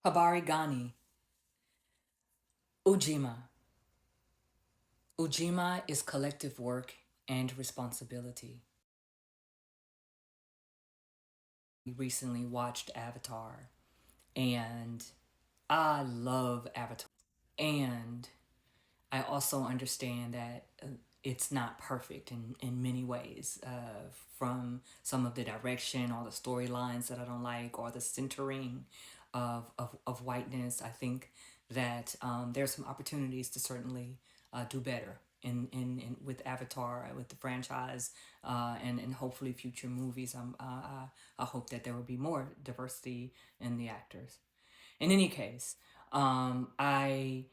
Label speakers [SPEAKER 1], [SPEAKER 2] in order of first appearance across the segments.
[SPEAKER 1] Habari Gani, Ujima. Ujima is collective work and responsibility. We recently watched Avatar, and I love Avatar. And I also understand that it's not perfect in many ways, from some of the direction or the storylines that I don't like, or the centering of whiteness. I think that there's some opportunities to certainly do better in with Avatar, with the franchise, and hopefully future movies. I hope that there will be more diversity in the actors. In any case, I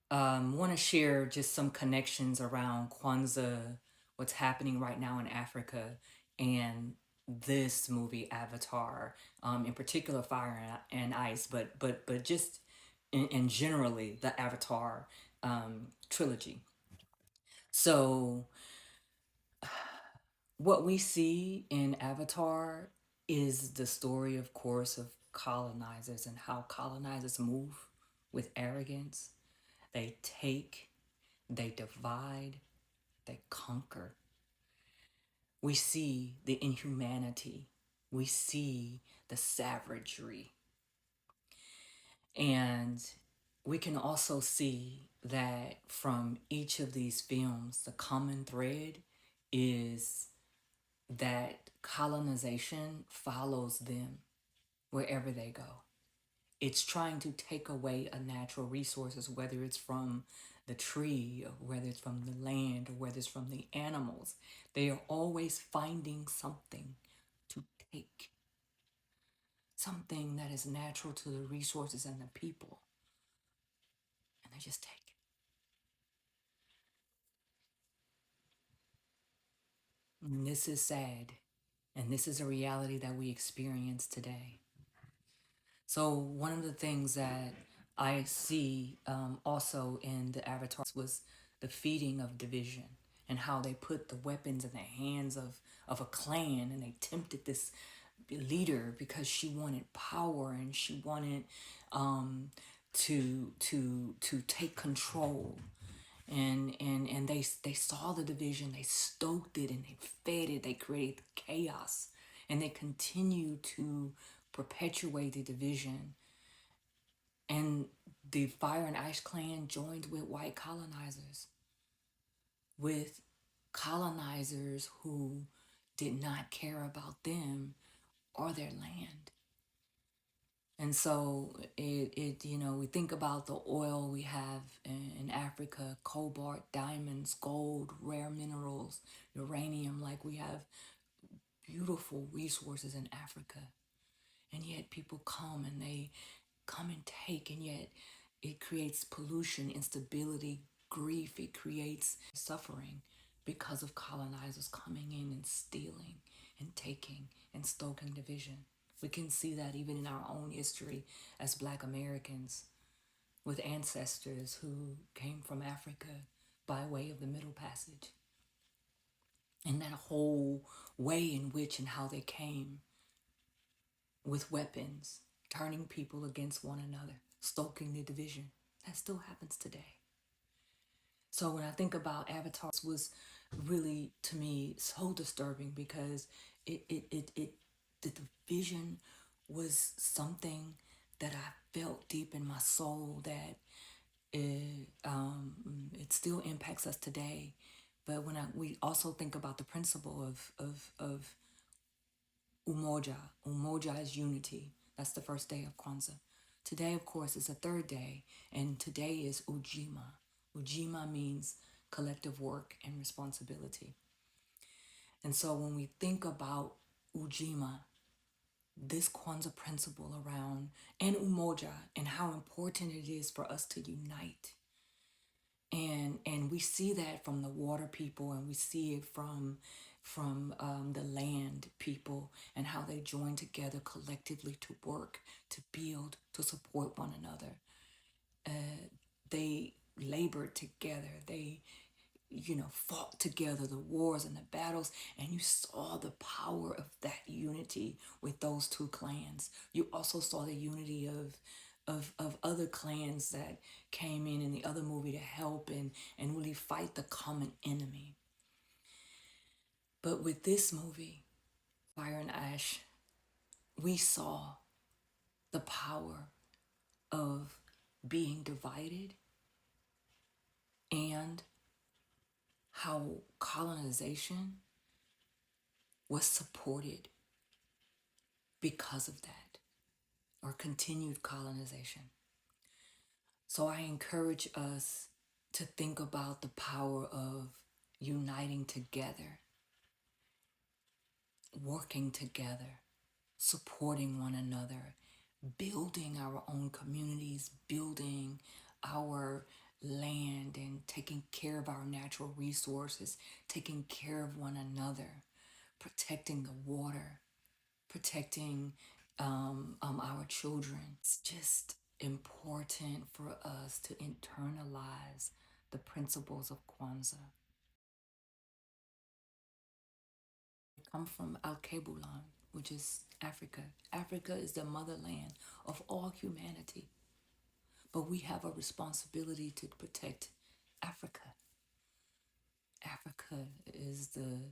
[SPEAKER 1] want to share just some connections around Kwanzaa, what's happening right now in Africa, and this movie Avatar, in particular Fire and Ice, but just in generally the Avatar trilogy. So what we see in Avatar is the story, of course, of colonizers and how colonizers move with arrogance. They take, they divide, they conquer. We see the inhumanity, we see the savagery, and we can also see that from each of these films, the common thread is that colonization follows them wherever they go. It's trying to take away a natural resources, whether it's from the tree, or whether it's from the land, or whether it's from the animals. They are always finding something to take, something that is natural to the resources and the people, and they just take it. And this is sad, and this is a reality that we experience today. So one of the things that I see also in the avatars was the feeding of division, and how they put the weapons in the hands of a clan, and they tempted this leader because she wanted power, and she wanted to take control, and they saw the division, they stoked it, and they fed it, they created chaos, and they continue to perpetuate the division. And the Fire and Ice Clan joined with white colonizers, with colonizers who did not care about them or their land. And so we think about the oil we have in Africa, cobalt, diamonds, gold, rare minerals, uranium, like we have beautiful resources in Africa. And yet people come and they come and take, and yet it creates pollution, instability, grief. It creates suffering because of colonizers coming in and stealing and taking and stoking division. We can see that even in our own history as Black Americans, with ancestors who came from Africa by way of the Middle Passage, and that whole way in which and how they came with weapons, turning people against one another, stoking the division. That still happens today. So when I think about Avatar, was really, to me, so disturbing, because it the division was something that I felt deep in my soul, that it still impacts us today. But we also think about the principle of Umoja is unity. That's the first day of Kwanzaa. Today, of course, is the third day, and today is Ujima. Ujima means collective work and responsibility. And so when we think about Ujima, this Kwanzaa principle around, and Umoja, and how important it is for us to unite, and we see that from the water people, and we see it from the land people, and how they join together collectively to work, to build, to support one another. They labored together, they fought together, the wars and the battles, and you saw the power of that unity with those two clans. You also saw the unity of of other clans that came in the other movie to help and really fight the common enemy. But with this movie, Fire and Ash, we saw the power of being divided and how colonization was supported because of that, or continued colonization. So I encourage us to think about the power of uniting together, working together, supporting one another, building our own communities, building our land, and taking care of our natural resources, taking care of one another, protecting the water, protecting our children. It's just important for us to internalize the principles of Kwanzaa. I come from Al Kebulan, which is Africa. Africa is the motherland of all humanity, but we have a responsibility to protect Africa. Africa is the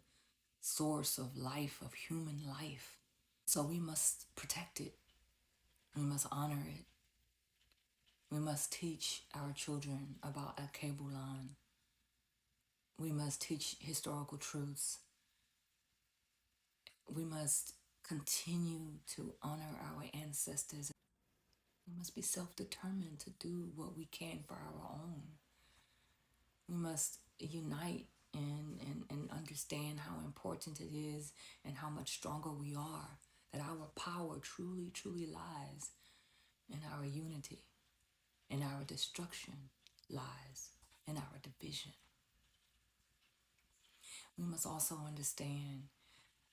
[SPEAKER 1] source of life, of human life. So we must protect it. We must honor it. We must teach our children about Akebulan. We must teach historical truths. We must continue to honor our ancestors. We must be self-determined to do what we can for our own. We must unite and understand how important it is and how much stronger we are, that our power truly, truly lies in our unity, and our destruction lies in our division. We must also understand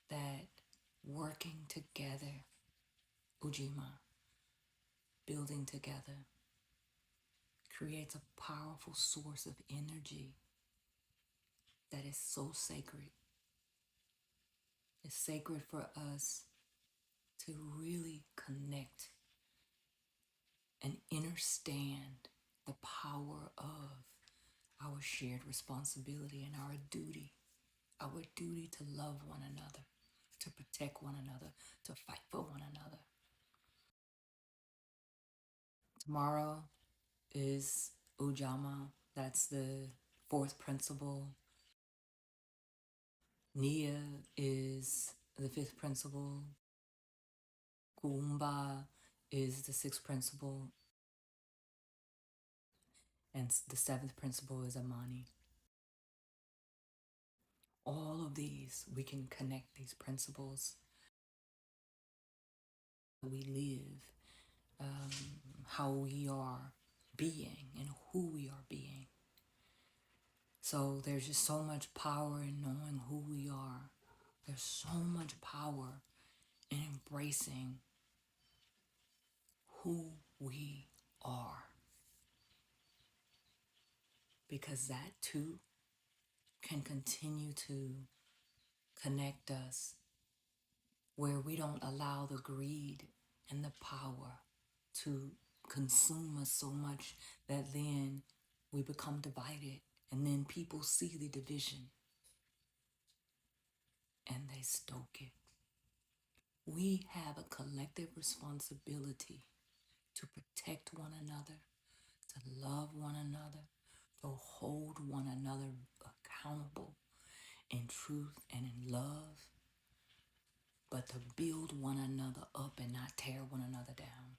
[SPEAKER 1] that working together, Ujima, building together, creates a powerful source of energy that is so sacred. It's sacred for us to really connect and understand the power of our shared responsibility and our duty to love one another, to protect one another, to fight for one another. Tomorrow is Ujama, that's the fourth principle. Nia is the fifth principle. Kuumba is the sixth principle. And the seventh principle is Amani. All of these, we can connect these principles. We live, how we are being, and who we are being. So there's just so much power in knowing who we are. There's so much power in embracing who we are. Because that too can continue to connect us, where we don't allow the greed and the power to consume us so much that then we become divided, and then people see the division and they stoke it. We have a collective responsibility to protect one another, to love one another, to hold one another accountable in truth and in love, but to build one another up and not tear one another down.